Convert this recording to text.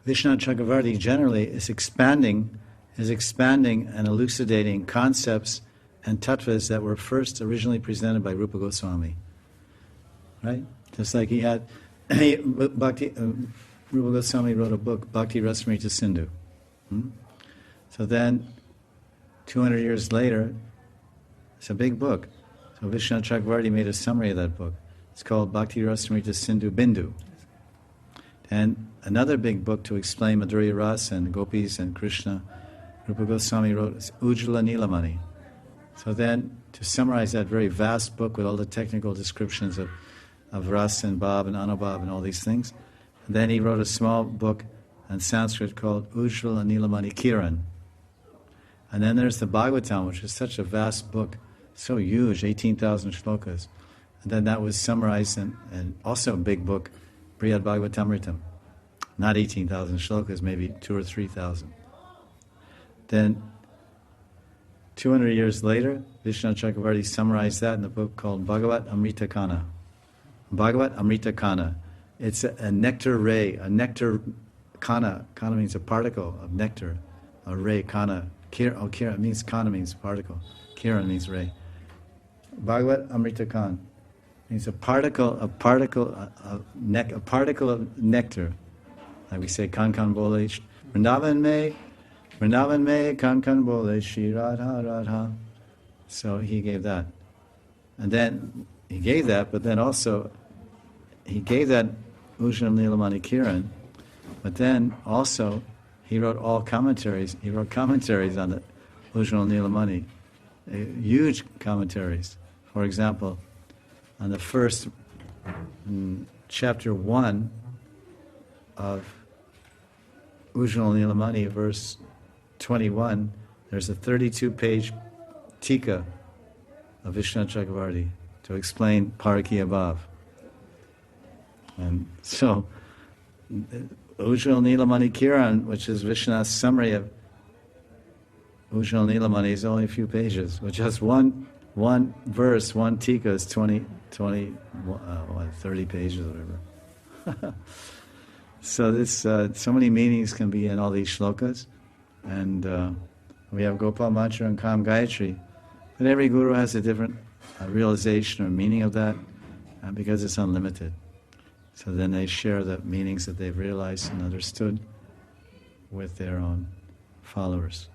Vishnu Chakravarti generally is expanding and elucidating concepts and tattvas that were first originally presented by Rupa Goswami. Right? Just like he had, Rupa Goswami wrote a book, Bhakti Rasamrita Sindhu. So then, 200 years later, it's a big book. So Vishnu Chakravarti made a summary of that book. It's called Bhakti Rasamrita Sindhu Bindu. And another big book to explain Madhurya Rasa and Gopis and Krishna, Rupa Goswami wrote is Ujjvala Nilamani. So then, to summarize that very vast book with all the technical descriptions of Rasa and Bhav and Anubhav and all these things, and then he wrote a small book in Sanskrit called Ujjvala Nilamani Kiran. And then there's the Bhagavatam, which is such a vast book, so huge, 18,000 shlokas. And then that was summarized in also a big book, Brihad Bhagavatamritam. Not 18,000 shlokas, maybe 2,000 or 3,000. Then, 200 years later, Vishnu Chakravarti summarized that in a book called Bhagavat Amrita Kana. Bhagavat Amrita Kana. It's a nectar ray, a nectar kana. Kana means a particle of nectar. A ray, kana. Kira means kana means particle. Kira means ray. Bhagavat Amrita Kana means a particle of nectar. Like we say, kan bole, Vrindavan me, kan bole, Shri Radha Radha. So he gave that. And then he gave that, but then also he gave that Ujjvala Nilamani Kiran, but then also he wrote all commentaries. He wrote commentaries on the Ujjvala Nilamani, huge commentaries. For example, on the first chapter 1 of Ujjvala Nilamani, verse 21, there's a 32-page tika of Vishnu Chakravarti to explain Parakya Bhav. And so, Ujjvala Nilamani Kiran, which is Vishnu's summary of Ujjvala Nilamani, is only a few pages, with just one verse, one tika is 30 pages or whatever. So this, so many meanings can be in all these shlokas, and we have Gopal Mantra and Kam Gayatri, but every guru has a different realization or meaning of that, because it's unlimited. So then they share the meanings that they've realized and understood with their own followers.